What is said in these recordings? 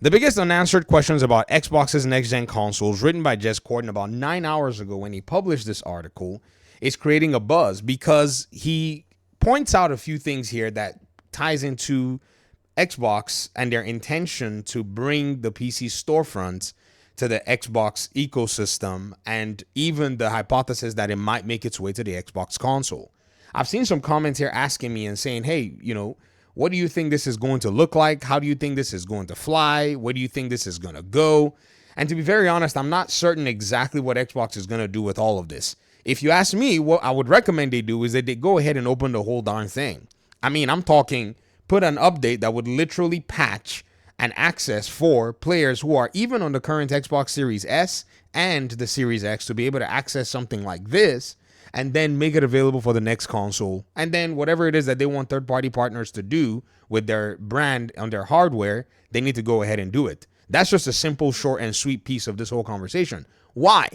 The biggest unanswered questions about Xbox's next-gen consoles, written by Jez Corden about 9 hours ago when he published this article, is creating a buzz because he points out a few things here that ties into Xbox and their intention to bring the PC storefronts to the Xbox ecosystem, and even the hypothesis that it might make its way to the Xbox console. I've seen some comments here asking me and saying, hey, what do you think this is going to look like? How do you think this is going to fly? Where do you think this is going to go? And to be very honest, I'm not certain exactly what Xbox is going to do with all of this. If you ask me, what I would recommend they do is that they go ahead and open the whole darn thing. I mean, I'm talking put an update that would literally patch and access for players who are even on the current Xbox Series S and the Series X to be able to access something like this, and then make it available for the next console. And then whatever it is that they want third-party partners to do with their brand on their hardware, they need to go ahead and do it. That's just a simple, short, and sweet piece of this whole conversation. Why?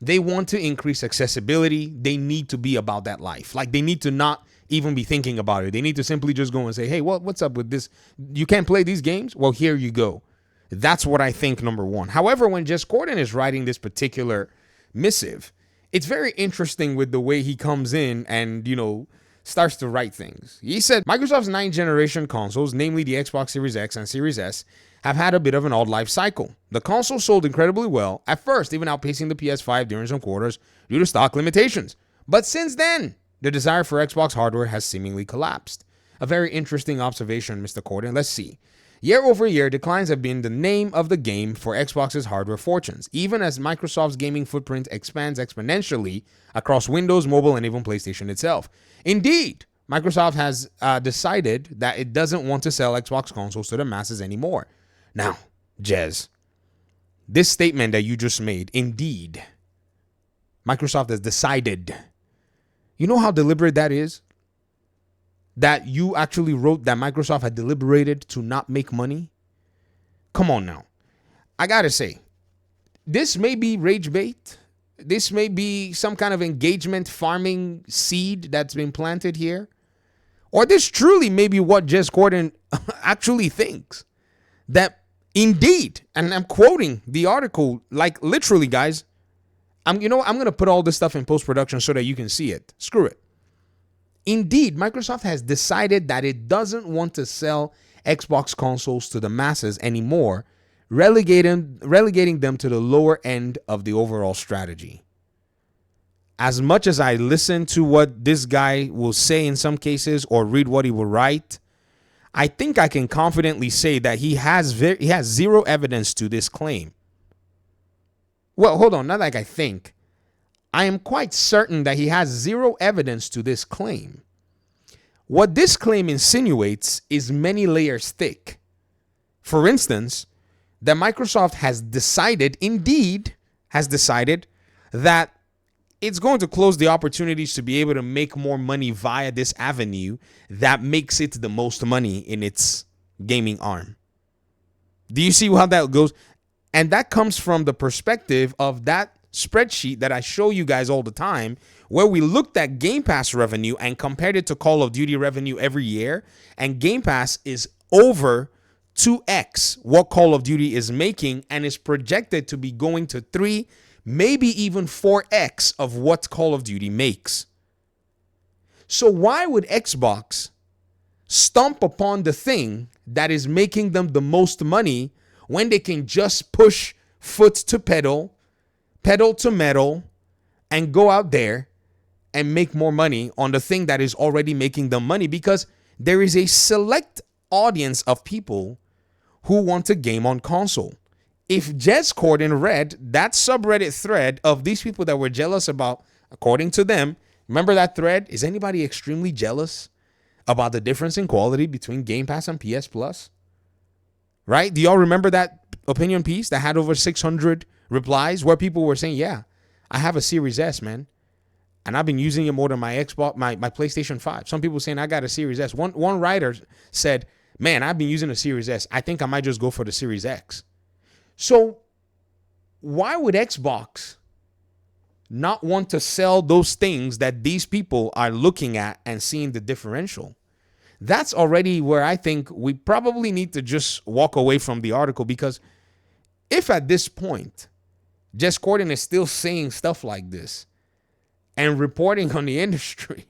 They want to increase accessibility. They need to be about that life. Like, they need to not even be thinking about it. They need to simply just go and say, hey, what's up with this? You can't play these games? Well, here you go. That's what I think, number one. However, when Jez Corden is writing this particular missive, it's very interesting with the way he comes in and, starts to write things. He said, Microsoft's 9th generation consoles, namely the Xbox Series X and Series S, have had a bit of an odd life cycle. The console sold incredibly well, at first even outpacing the PS5 during some quarters due to stock limitations. But since then, the desire for Xbox hardware has seemingly collapsed. A very interesting observation, Mr. Corden. Let's see. Year over year, declines have been the name of the game for Xbox's hardware fortunes, even as Microsoft's gaming footprint expands exponentially across Windows, mobile, and even PlayStation itself. Indeed, Microsoft has decided that it doesn't want to sell Xbox consoles to the masses anymore. Now, Jez, this statement that you just made, indeed, Microsoft has decided. You know how deliberate that is? That you actually wrote that Microsoft had deliberated to not make money? Come on now. I gotta say, this may be rage bait. This may be some kind of engagement farming seed that's been planted here. Or this truly may be what Jez Corden actually thinks. That indeed, and I'm quoting the article, like literally, guys, I'm going to put all this stuff in post-production so that you can see it. Screw it. Indeed, Microsoft has decided that it doesn't want to sell Xbox consoles to the masses anymore, relegating them to the lower end of the overall strategy. As much as I listen to what this guy will say in some cases or read what he will write, I think I can confidently say that he has zero evidence to this claim. Well, hold on, not like I think. I am quite certain that he has zero evidence to this claim. What this claim insinuates is many layers thick. For instance, that Microsoft has decided that it's going to close the opportunities to be able to make more money via this avenue that makes it the most money in its gaming arm. Do you see how that goes? And that comes from the perspective of that spreadsheet that I show you guys all the time, where we looked at Game Pass revenue and compared it to Call of Duty revenue every year. And Game Pass is over 2x what Call of Duty is making and is projected to be going to 3, maybe even 4x of what Call of Duty makes. So why would Xbox stomp upon the thing that is making them the most money when they can just push foot to pedal to metal, and go out there and make more money on the thing that is already making them money? Because there is a select audience of people who want to game on console. If Jez Corden read that subreddit thread of these people that were jealous about, according to them, remember that thread? Is anybody extremely jealous about the difference in quality between Game Pass and PS Plus? Right? Do y'all remember that opinion piece that had over 600 replies where people were saying, yeah, I have a Series S, man, and I've been using it more than my Xbox, my PlayStation 5. Some people saying I got a Series S. One writer said, man, I've been using a Series S. I think I might just go for the Series X. So why would Xbox not want to sell those things that these people are looking at and seeing the differential? That's already where I think we probably need to just walk away from the article, because if at this point Jess Corden is still saying stuff like this and reporting on the industry,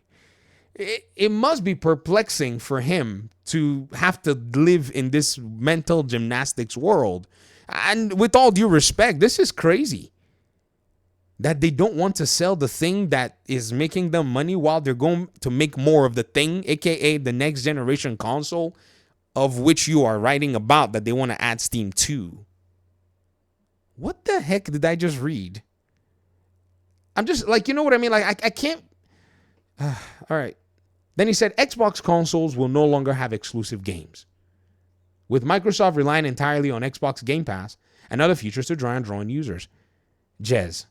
it must be perplexing for him to have to live in this mental gymnastics world. And with all due respect, this is crazy that they don't want to sell the thing that is making them money while they're going to make more of the thing, aka the next generation console, of which you are writing about, that they want to add Steam to. What the heck did I just read? I'm just like, you know what I mean? Like, I can't. All right. Then he said Xbox consoles will no longer have exclusive games, with Microsoft relying entirely on Xbox Game Pass and other features to try and draw in users. Jez,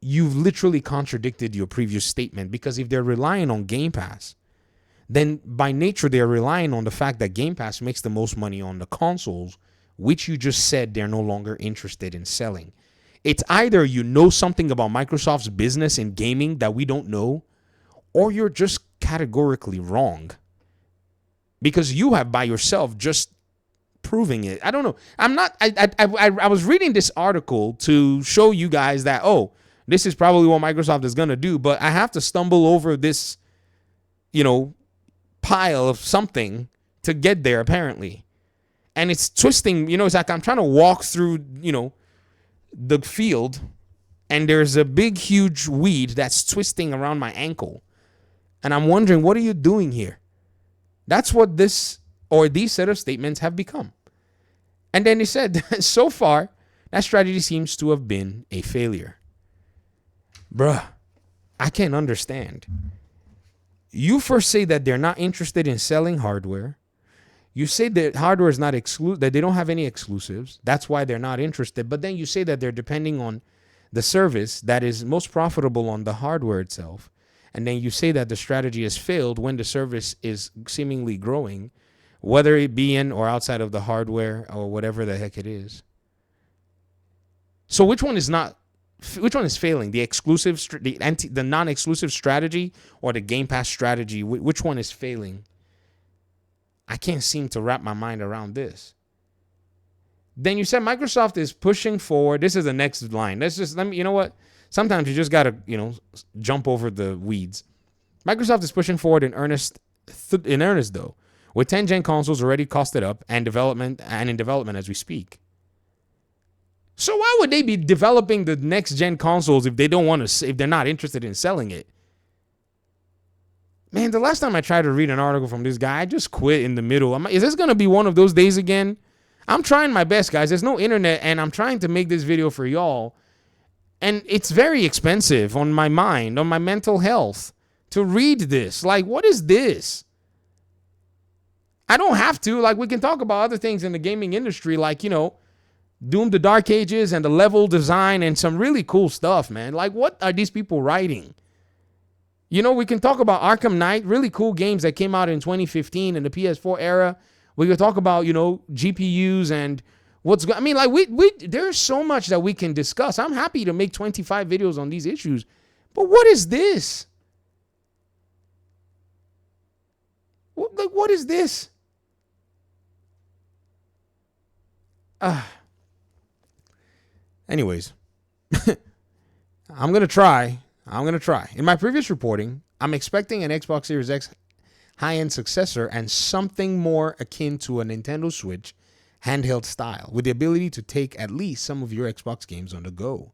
you've literally contradicted your previous statement, because if they're relying on Game Pass, then by nature they're relying on the fact that Game Pass makes the most money on the consoles, which you just said they're no longer interested in selling. It's either you know something about Microsoft's business in gaming that we don't know, or you're just categorically wrong, because you have by yourself just proving it. I don't know. I was reading this article to show you guys that, oh, this is probably what Microsoft is going to do, but I have to stumble over this, pile of something to get there, apparently. And it's twisting, it's like I'm trying to walk through, the field, and there's a big, huge weed that's twisting around my ankle. And I'm wondering, what are you doing here? That's what these set of statements have become. And then he said, so far, that strategy seems to have been a failure. Bruh, I can't understand. You first say that they're not interested in selling hardware. You say that hardware is not exclusive, that they don't have any exclusives. That's why they're not interested. But then you say that they're depending on the service that is most profitable on the hardware itself. And then you say that the strategy has failed when the service is seemingly growing, whether it be in or outside of the hardware or whatever the heck it is. So which one is failing? The exclusive, the non-exclusive strategy, or the Game Pass strategy? Which one is failing? I can't seem to wrap my mind around this. Then you said Microsoft is pushing forward. This is the next line. You know what? Sometimes you just got to, jump over the weeds. Microsoft is pushing forward in earnest though, with 10-gen consoles already costed up and in development as we speak. So why would they be developing the next-gen consoles if if they're not interested in selling it? Man, the last time I tried to read an article from this guy, I just quit in the middle. Is this going to be one of those days again? I'm trying my best, guys. There's no internet, and I'm trying to make this video for y'all. And it's very expensive on my mind, on my mental health, to read this. Like, what is this? I don't have to. Like, we can talk about other things in the gaming industry, like, Doom the Dark Ages and the level design and some really cool stuff, man. Like, what are these people writing? We can talk about Arkham Knight, really cool games that came out in 2015 in the PS4 era. We can talk about, GPUs and there's so much that we can discuss. I'm happy to make 25 videos on these issues. But what is this? What is this? Anyways, I'm going to try. In my previous reporting, I'm expecting an Xbox Series X high-end successor and something more akin to a Nintendo Switch handheld style, with the ability to take at least some of your Xbox games on the go.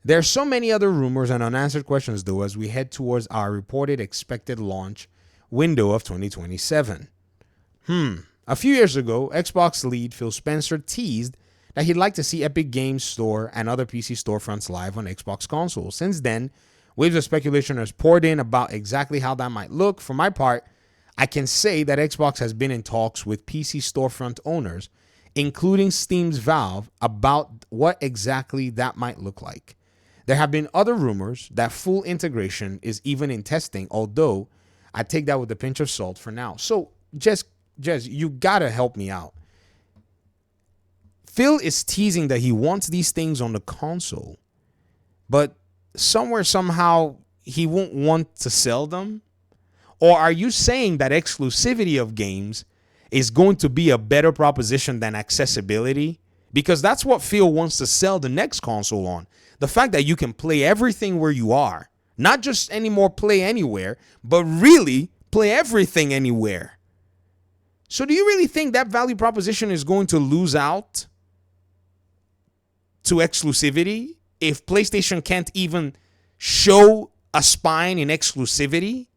There are so many other rumors and unanswered questions, though, as we head towards our reported expected launch window of 2027. A few years ago, Xbox lead Phil Spencer teased that he'd like to see Epic Games Store and other PC storefronts live on Xbox consoles. Since then, waves of speculation has poured in about exactly how that might look. For my part, I can say that Xbox has been in talks with PC storefront owners, including Steam's Valve, about what exactly that might look like. There have been other rumors that full integration is even in testing, although I take that with a pinch of salt for now. So, Jez, you gotta help me out. Phil is teasing that he wants these things on the console, but somewhere, somehow, he won't want to sell them. Or are you saying that exclusivity of games is going to be a better proposition than accessibility? Because that's what Phil wants to sell the next console on. The fact that you can play everything where you are. Not just anymore play anywhere, but really play everything anywhere. So do you really think that value proposition is going to lose out to exclusivity if PlayStation can't even show a spine in exclusivity?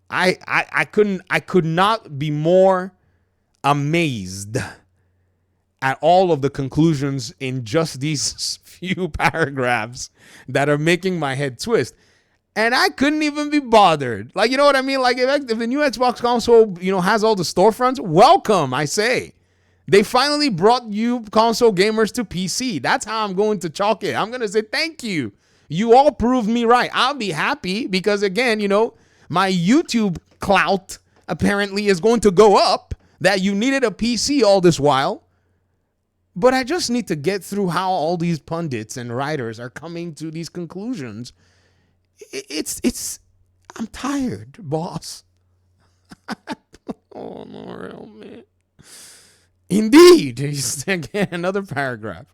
I could not be more amazed at all of the conclusions in just these few paragraphs that are making my head twist. And I couldn't even be bothered. Like, you know what I mean? Like, if the new Xbox console, has all the storefronts, welcome, I say. They finally brought you console gamers to PC. That's how I'm going to chalk it. I'm going to say thank you. You all proved me right. I'll be happy because, again, my YouTube clout apparently is going to go up that you needed a PC all this while. But I just need to get through how all these pundits and writers are coming to these conclusions. I'm tired, boss. Oh, no, real man. Indeed. Again, another paragraph.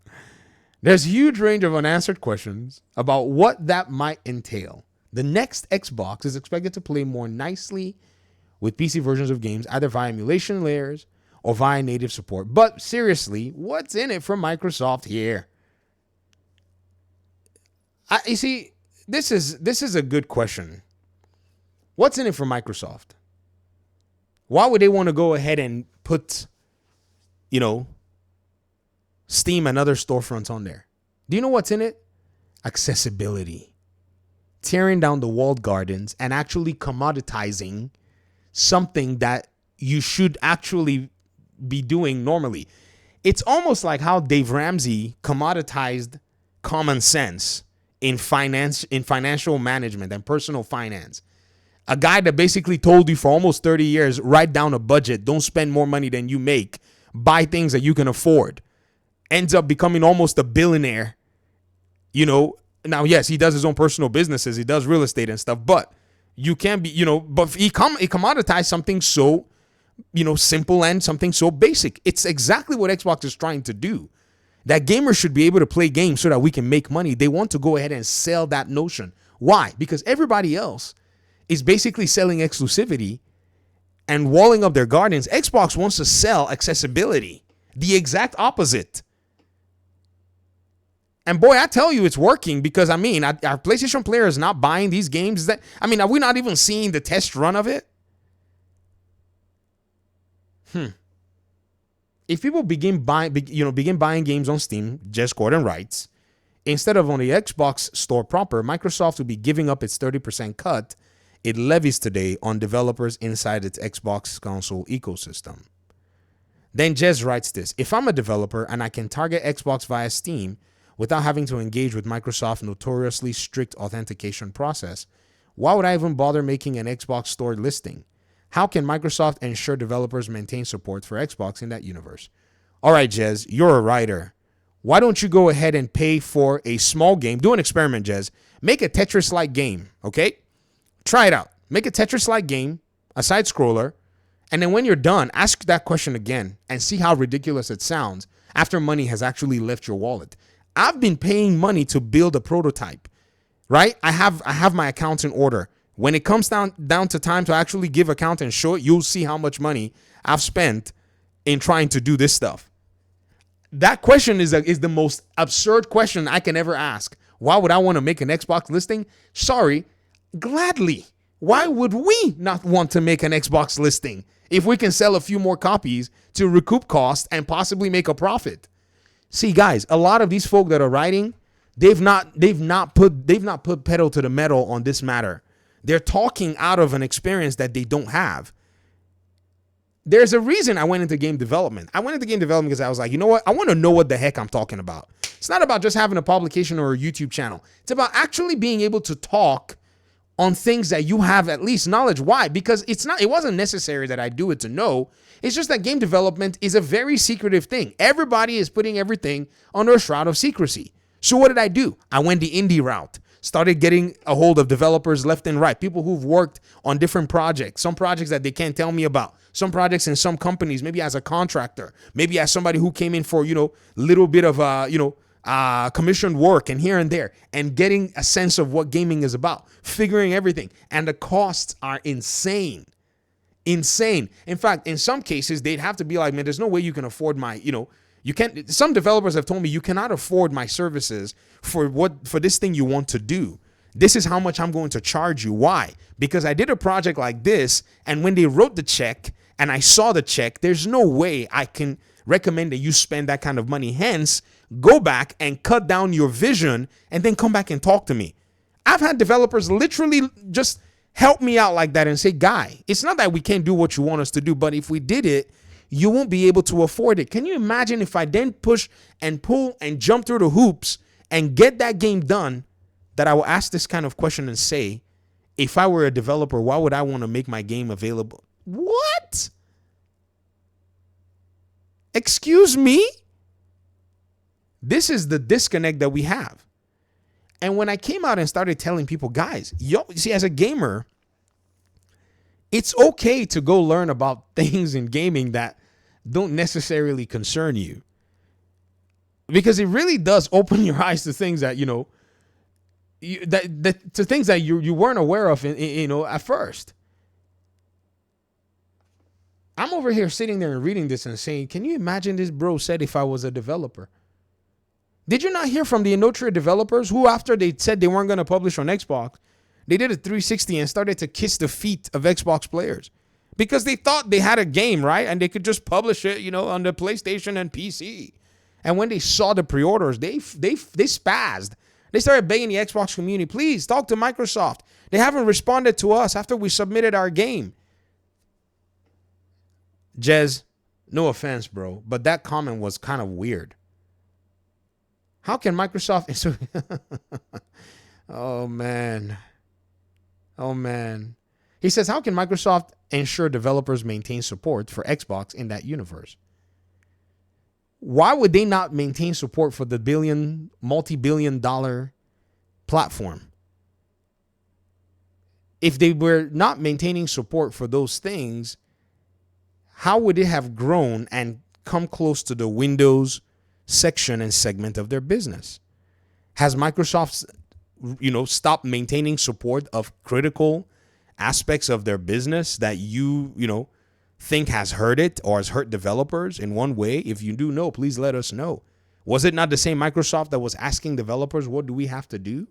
There's a huge range of unanswered questions about what that might entail. The next Xbox is expected to play more nicely with PC versions of games, either via emulation layers or via native support. But seriously, what's in it for Microsoft here? You see, this is a good question. What's in it for Microsoft? Why would they want to go ahead and put, Steam and other storefronts on there? Do you know what's in it? Accessibility. Tearing down the walled gardens and actually commoditizing something that you should actually be doing normally. It's almost like how Dave Ramsey commoditized common sense in financial management and personal finance. A guy that basically told you for almost 30 years, write down a budget, don't spend more money than you make, buy things that you can afford, ends up becoming almost a billionaire. Now, yes, he does his own personal businesses, he does real estate and stuff, but you can't be, but he commoditized something so, simple and something so basic. It's exactly what Xbox is trying to do. That gamers should be able to play games so that we can make money. They want to go ahead and sell that notion. Why? Because everybody else is basically selling exclusivity and walling up their gardens. Xbox wants to sell accessibility. The exact opposite. And boy, I tell you, it's working because, our PlayStation player is not buying these games. Are we not even seeing the test run of it? If people begin buying games on Steam, Jez Gordon writes, instead of on the Xbox store proper, Microsoft will be giving up its 30% cut it levies today on developers inside its Xbox console ecosystem. Then Jez writes this: if I'm a developer and I can target Xbox via Steam without having to engage with Microsoft's notoriously strict authentication process, why would I even bother making an Xbox store listing? How can Microsoft ensure developers maintain support for Xbox in that universe? All right, Jez, you're a writer. Why don't you go ahead and pay for a small game? Do an experiment, Jez. Make a Tetris-like game, okay? Try it out. Make a Tetris-like game, a side scroller, and then when you're done, ask that question again and see how ridiculous it sounds after money has actually left your wallet. I've been paying money to build a prototype, right? I have my accounts in order. When it comes down to time to actually give account and show it, you'll see how much money I've spent in trying to do this stuff. That question is the most absurd question I can ever ask. Why would I want to make an Xbox listing? Sorry, gladly. Why would we not want to make an Xbox listing if we can sell a few more copies to recoup costs and possibly make a profit? See, guys, a lot of these folk that are writing, they've not put pedal to the metal on this matter. They're talking out of an experience that they don't have. There's a reason I went into game development. I went into game development because I was like, you know what? I want to know what the heck I'm talking about. It's not about just having a publication or a YouTube channel. It's about actually being able to talk on things that you have at least knowledge. Why? Because it wasn't necessary that I do it to know. It's just that game development is a very secretive thing. Everybody is putting everything under a shroud of secrecy. So what did I do? I went the indie route. started getting a hold of developers left and right, people who've worked on different projects, some projects that they can't tell me about, some projects in some companies, maybe as a contractor, maybe as somebody who came in for, little bit of, commissioned work and here and there, and getting a sense of what gaming is about, figuring everything. And the costs are insane. Insane. In fact, in some cases, they'd have to be like, man, there's no way you can afford my, you can't. Some developers have told me you cannot afford my services for this thing you want to do. This is how much I'm going to charge you. Why? Because I did a project like this, and when they wrote the check and I saw the check, there's no way I can recommend that you spend that kind of money. Hence, go back and cut down your vision and then come back and talk to me. I've had developers literally just help me out like that and say, guy, it's not that we can't do what you want us to do, but if we did it, you won't be able to afford it. Can you imagine if I then push and pull and jump through the hoops and get that game done, that I will ask this kind of question and say, if I were a developer, why would I want to make my game available? What? Excuse me? This is the disconnect that we have. And when I came out and started telling people, guys, see, as a gamer, it's okay to go learn about things in gaming that don't necessarily concern you, because it really does open your eyes to things that, to things that you weren't aware of, at first. I'm over here sitting there and reading this and saying, can you imagine this bro said if I was a developer? Did you not hear from the Inotria developers who, after they said they weren't going to publish on Xbox, they did a 360 and started to kiss the feet of Xbox players because they thought they had a game, right? And they could just publish it, on the PlayStation and PC. And when they saw the pre-orders, they spazzed. They started begging the Xbox community, please talk to Microsoft. They haven't responded to us after we submitted our game. Jez, no offense, bro, but that comment was kind of weird. How can Microsoft... Oh, man. He says, how can Microsoft ensure developers maintain support for Xbox in that universe? Why would they not maintain support for the multi-billion-dollar platform? If they were not maintaining support for those things, how would it have grown and come close to the Windows section and segment of their business? Has Microsoft, stopped maintaining support of critical aspects of their business that you think has hurt it or has hurt developers in one way? If you do know, please let us know. Was it not the same Microsoft that was asking developers, what do we have to do?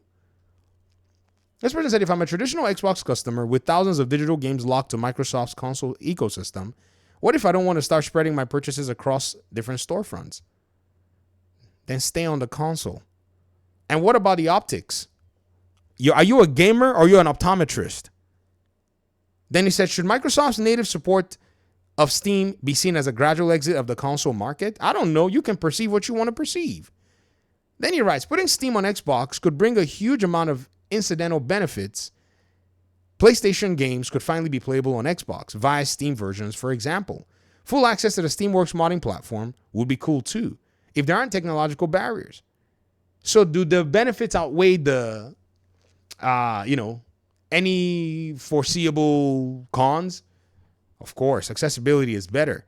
This person said, if I'm a traditional Xbox customer with thousands of digital games locked to Microsoft's console ecosystem, what if I don't want to start spreading my purchases across different storefronts? Then stay on the console. And what about the optics? Are you a gamer or are you an optometrist? Then he said, should Microsoft's native support of Steam be seen as a gradual exit of the console market? I don't know. You can perceive what you want to perceive. Then he writes, putting Steam on Xbox could bring a huge amount of incidental benefits. PlayStation games could finally be playable on Xbox via Steam versions, for example. Full access to the Steamworks modding platform would be cool too, if there aren't technological barriers. So do the benefits outweigh the, any foreseeable cons? Of course, accessibility is better.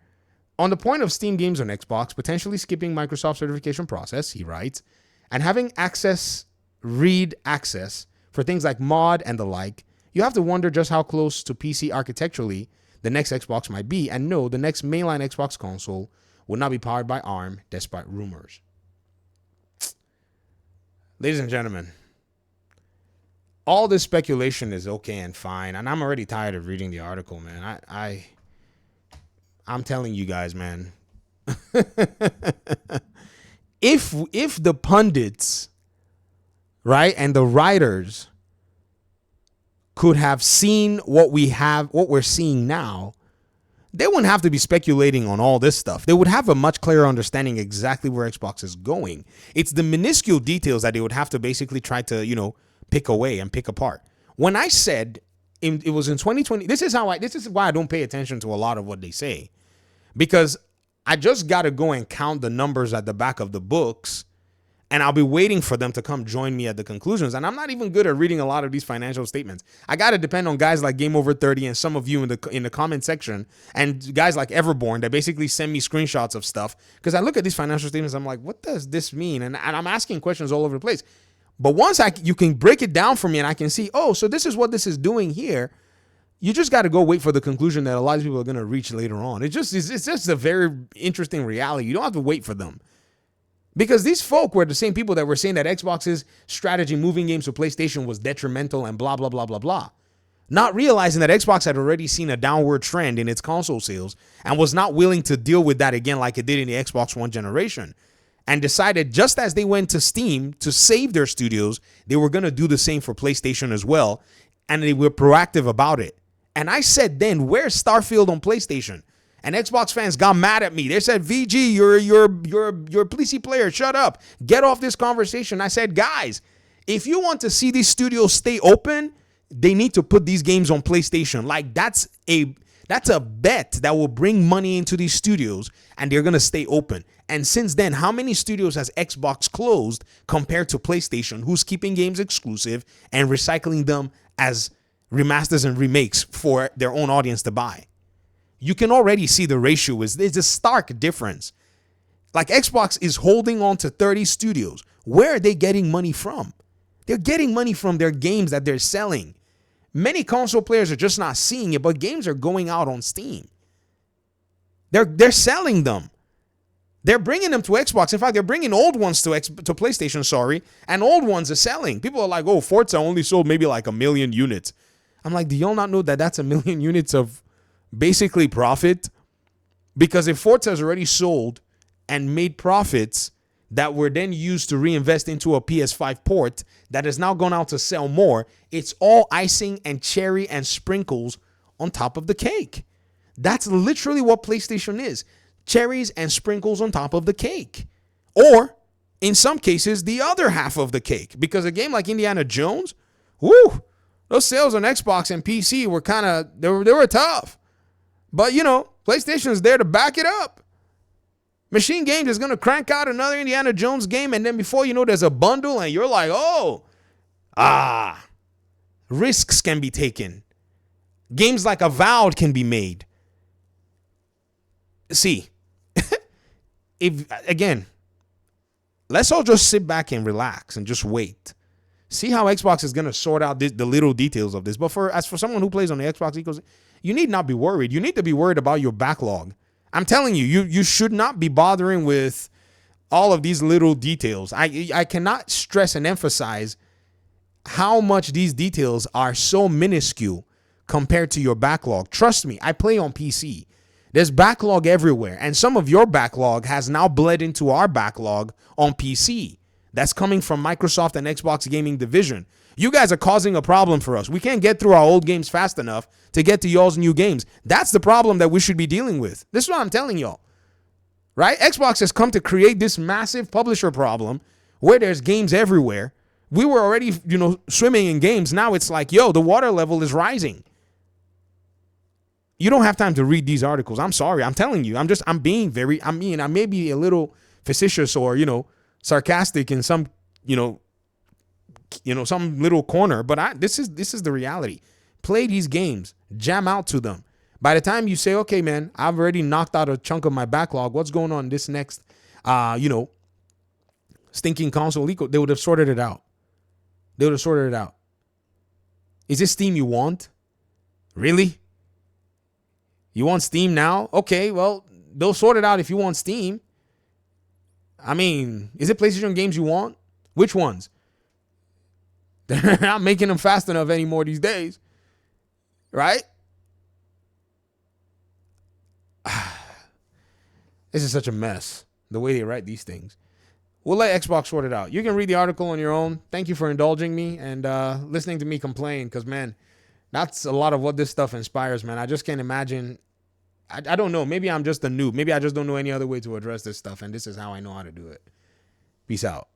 On the point of Steam games on Xbox, potentially skipping Microsoft certification process, he writes, and having read access for things like mod and the like, you have to wonder just how close to PC architecturally the next Xbox might be, and no, the next mainline Xbox console will not be powered by ARM, despite rumors. Ladies and gentlemen, all this speculation is okay and fine, and I'm already tired of reading the article, man. I'm telling you guys, man. if the pundits, right, and the writers could have seen what we're seeing now, they wouldn't have to be speculating on all this stuff. They would have a much clearer understanding exactly where Xbox is going. It's the minuscule details that they would have to basically try to, pick away and pick apart. When I said it was in 2020, this is why I don't pay attention to a lot of what they say, because I just got to go and count the numbers at the back of the books And I'll be waiting for them to come join me at the conclusions. And I'm not even good at reading a lot of these financial statements. I got to depend on guys like Game Over 30 and some of you in the comment section, and guys like Everborn that basically send me screenshots of stuff. Because I look at these financial statements, I'm like, what does this mean? And I'm asking questions all over the place. But once you can break it down for me and I can see, oh, so this is what this is doing here. You just got to go wait for the conclusion that a lot of people are going to reach later on. It's just a very interesting reality. You don't have to wait for them. Because these folk were the same people that were saying that Xbox's strategy moving games to PlayStation was detrimental and blah, blah, blah, blah, blah. Not realizing that Xbox had already seen a downward trend in its console sales and was not willing to deal with that again like it did in the Xbox One generation. And decided, just as they went to Steam to save their studios, they were going to do the same for PlayStation as well. And they were proactive about it. And I said then, where's Starfield on PlayStation? And Xbox fans got mad at me. They said, VG, you're a PC player. Shut up. Get off this conversation. I said, guys, if you want to see these studios stay open, they need to put these games on PlayStation. Like, that's a bet that will bring money into these studios, and they're going to stay open. And since then, how many studios has Xbox closed compared to PlayStation, who's keeping games exclusive and recycling them as remasters and remakes for their own audience to buy? You can already see the ratio there's a stark difference. Like, Xbox is holding on to 30 studios. Where are they getting money from? They're getting money from their games that they're selling. Many console players are just not seeing it, but games are going out on Steam. They're selling them. They're bringing them to Xbox. In fact, they're bringing old ones to PlayStation, and old ones are selling. People are like, oh, Forza only sold maybe like 1 million units. I'm like, do y'all not know that that's 1 million units of basically profit? Because if Forza has already sold and made profits that were then used to reinvest into a PS5 port that has now gone out to sell more, it's all icing and cherry and sprinkles on top of the cake. That's literally what PlayStation is. Cherries and sprinkles on top of the cake. Or, in some cases, the other half of the cake. Because a game like Indiana Jones, whoo, those sales on Xbox and PC were kind of, they were tough. But, you know, PlayStation's there to back it up. Machine Games is going to crank out another Indiana Jones game, and then before you know, there's a bundle, and you're like, risks can be taken. Games like Avowed can be made. See, let's all just sit back and relax and just wait. See how Xbox is going to sort out the little details of this. But as for someone who plays on the Xbox ecosystem, you need not be worried. You need to be worried about your backlog. I'm telling you, you should not be bothering with all of these little details. I cannot stress and emphasize how much these details are so minuscule compared to your backlog. Trust me, I play on PC. There's backlog everywhere, and some of your backlog has now bled into our backlog on PC. That's coming from Microsoft and Xbox gaming division. You guys are causing a problem for us. We can't get through our old games fast enough to get to y'all's new games. That's the problem that we should be dealing with. This is what I'm telling y'all. Right? Xbox has come to create this massive publisher problem where there's games everywhere. We were already, swimming in games. Now it's like, the water level is rising. You don't have time to read these articles. I'm sorry. I'm telling you. I may be a little facetious or, sarcastic in some, some little corner, but this is the reality. Play these games, jam out to them. By the time you say, okay, man, I've already knocked out a chunk of my backlog. What's going on this next, stinking console eco? They would have sorted it out. Is this Steam you want? Really? You want Steam now? Okay, well, they'll sort it out if you want Steam. I mean, is it PlayStation games you want? Which ones? They're not making them fast enough anymore these days. Right? This is such a mess, the way they write these things. We'll let Xbox sort it out. You can read the article on your own. Thank you for indulging me and listening to me complain because, man, that's a lot of what this stuff inspires, man. I just can't imagine. I don't know. Maybe I'm just a noob. Maybe I just don't know any other way to address this stuff, and this is how I know how to do it. Peace out.